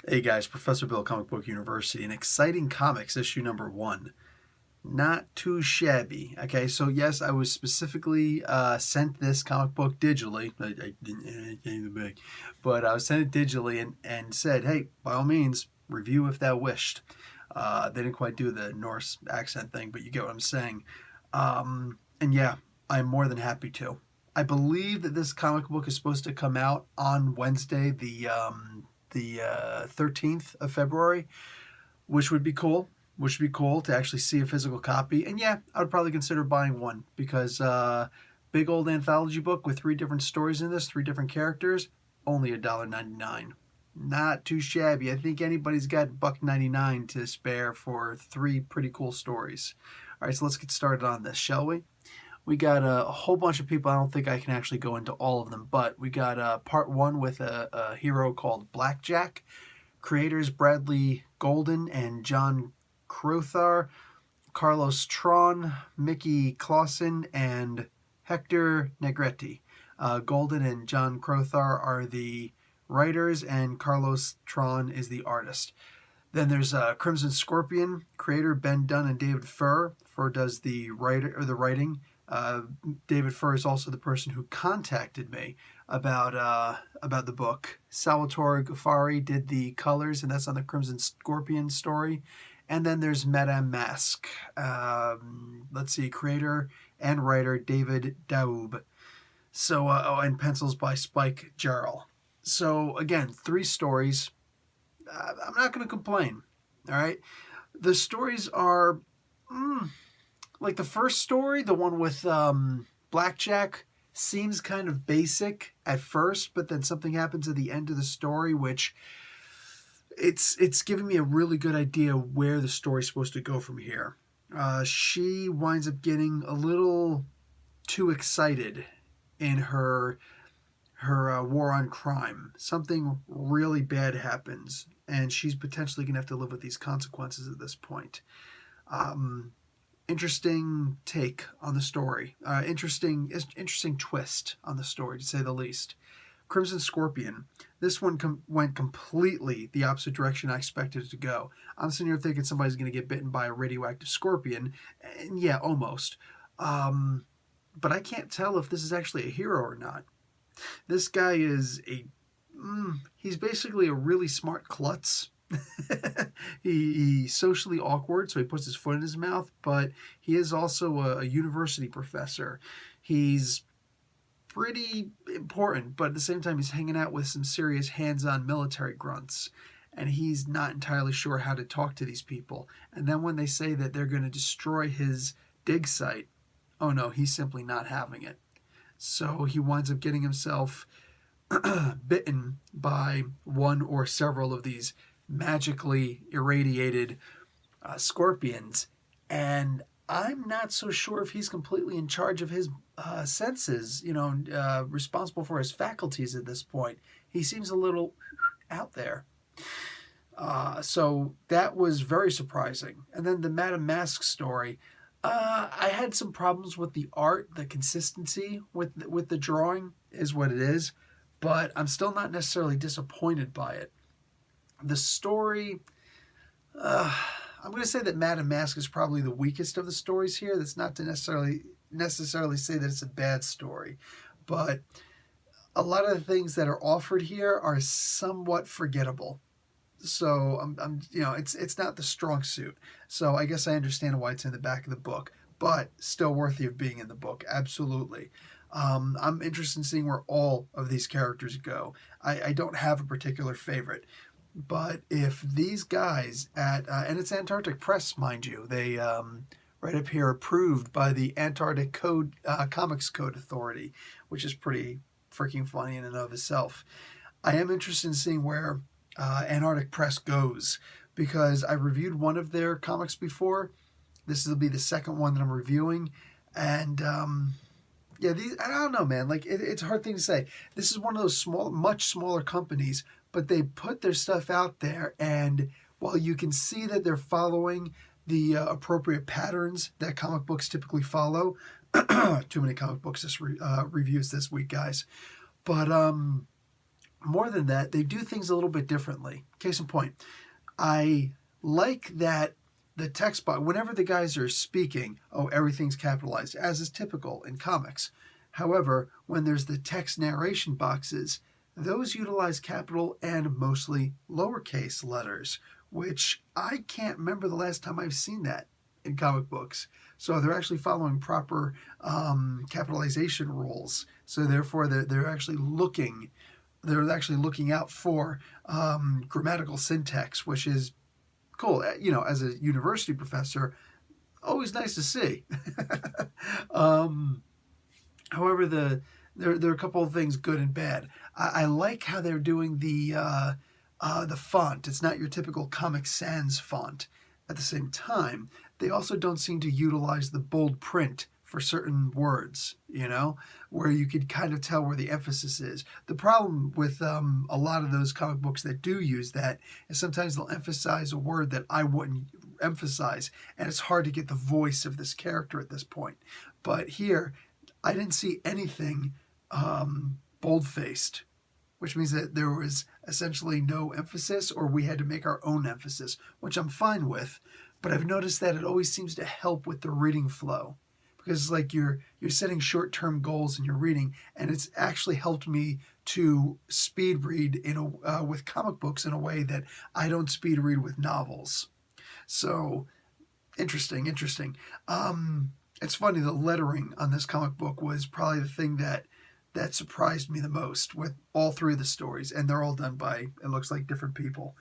Hey guys, Professor Bill, Comic Book University, and Exciting Comics, issue number 1. Not too shabby. Okay, so yes, I was specifically sent this comic book digitally. I didn't get the big, but I was sent it digitally and said, hey, by all means, review if thou wished. They didn't quite do the Norse accent thing, but you get what I'm saying. And yeah, I'm more than happy to. I believe that this comic book is supposed to come out on Wednesday, the 13th of February, which would be cool. Which would be cool to actually see a physical copy. And yeah, I would probably consider buying one because big old anthology book with 3 different stories in this, 3 different characters, only $1.99. Not too shabby. I think anybody's got $1.99 to spare for 3 pretty cool stories. All right, so let's get started on this, shall we? We got a whole bunch of people. I don't think I can actually go into all of them, but we got part 1 with a hero called Blackjack. Creators Bradley Golden and John Crothar, Carlos Tron, Mickey Clausen, and Hector Negretti. Golden and John Crothar are the writers, and Carlos Tron is the artist. Then there's Crimson Scorpion, creator Ben Dunn and David Furr. Furr does the writing. David Furr is also the person who contacted me about the book. Salvatore Gaffari did the colors, and that's on the Crimson Scorpion story. And then there's Madame Mask. Let's see, creator and writer David Daoub. So, and pencils by Spike Jarrell. So again, 3 stories. I'm not going to complain. All right, the stories are like the first story, the one with Blackjack, seems kind of basic at first, but then something happens at the end of the story, which it's giving me a really good idea where the story's supposed to go from here. She winds up getting a little too excited in her war on crime. Something really bad happens, and she's potentially going to have to live with these consequences at this point. Interesting take on the story. Interesting twist on the story, to say the least. Crimson Scorpion. This one went completely the opposite direction I expected it to go. I'm sitting here thinking somebody's going to get bitten by a radioactive scorpion, and yeah, almost. But I can't tell if this is actually a hero or not. This guy is he's basically a really smart klutz. He's socially awkward, so he puts his foot in his mouth, but he is also a university professor. He's pretty important, but at the same time, he's hanging out with some serious hands-on military grunts, and he's not entirely sure how to talk to these people. And then when they say that they're going to destroy his dig site, oh no, he's simply not having it. So he winds up getting himself bitten by one or several of these magically irradiated scorpions, and I'm not so sure if he's completely in charge of his senses, responsible for his faculties at this point. He seems a little out there. So that was very surprising. And then the Madame Mask story, I had some problems with the art, the consistency with the drawing is what it is, but I'm still not necessarily disappointed by it. The story, I'm going to say that Madame Mask is probably the weakest of the stories here. That's not to necessarily say that it's a bad story, but a lot of the things that are offered here are somewhat forgettable. So it's not the strong suit. So I guess I understand why it's in the back of the book, but still worthy of being in the book, absolutely. I'm interested in seeing where all of these characters go. I don't have a particular favorite. But if these guys and it's Antarctic Press, mind you, they right up here approved by the Antarctic Code Comics Code Authority, which is pretty freaking funny in and of itself. I am interested in seeing where Antarctic Press goes, because I reviewed one of their comics before. This will be the second one that I'm reviewing, and yeah, I don't know, man. Like it's a hard thing to say. This is one of those much smaller companies, but they put their stuff out there, and while you can see that they're following the appropriate patterns that comic books typically follow, too many comic books reviews this week, guys. But more than that, they do things a little bit differently. Case in point, I like that the text box, whenever the guys are speaking, oh, everything's capitalized, as is typical in comics. However, when there's the text narration boxes, those utilize capital and mostly lowercase letters, which I can't remember the last time I've seen that in comic books. So they're actually following proper capitalization rules. So therefore, they're actually looking out for grammatical syntax, which is cool. As a university professor, always nice to see. However, there are a couple of things good and bad. I like how they're doing the font. It's not your typical Comic Sans font. At the same time, they also don't seem to utilize the bold print for certain words, where you could kind of tell where the emphasis is. The problem with a lot of those comic books that do use that is sometimes they'll emphasize a word that I wouldn't emphasize, and it's hard to get the voice of this character at this point. But here, I didn't see anything bold-faced, which means that there was essentially no emphasis, or we had to make our own emphasis, which I'm fine with. But I've noticed that it always seems to help with the reading flow, because it's like you're setting short-term goals in your reading, and it's actually helped me to speed read with comic books in a way that I don't speed read with novels. So interesting. It's funny, the lettering on this comic book was probably the thing that surprised me the most with all three of the stories, and they're all done by, it looks like, different people.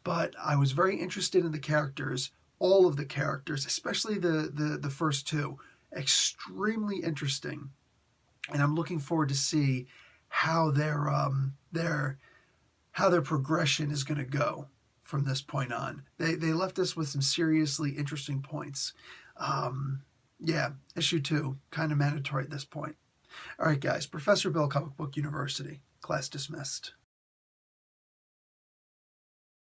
But I was very interested in the characters, all of the characters, especially the first two. Extremely interesting, and I'm looking forward to see how their progression is going to go from this point on. They left us with some seriously interesting points. Issue 2, kind of mandatory at this point. All right, guys, Professor Bill, Comic Book University. Class dismissed.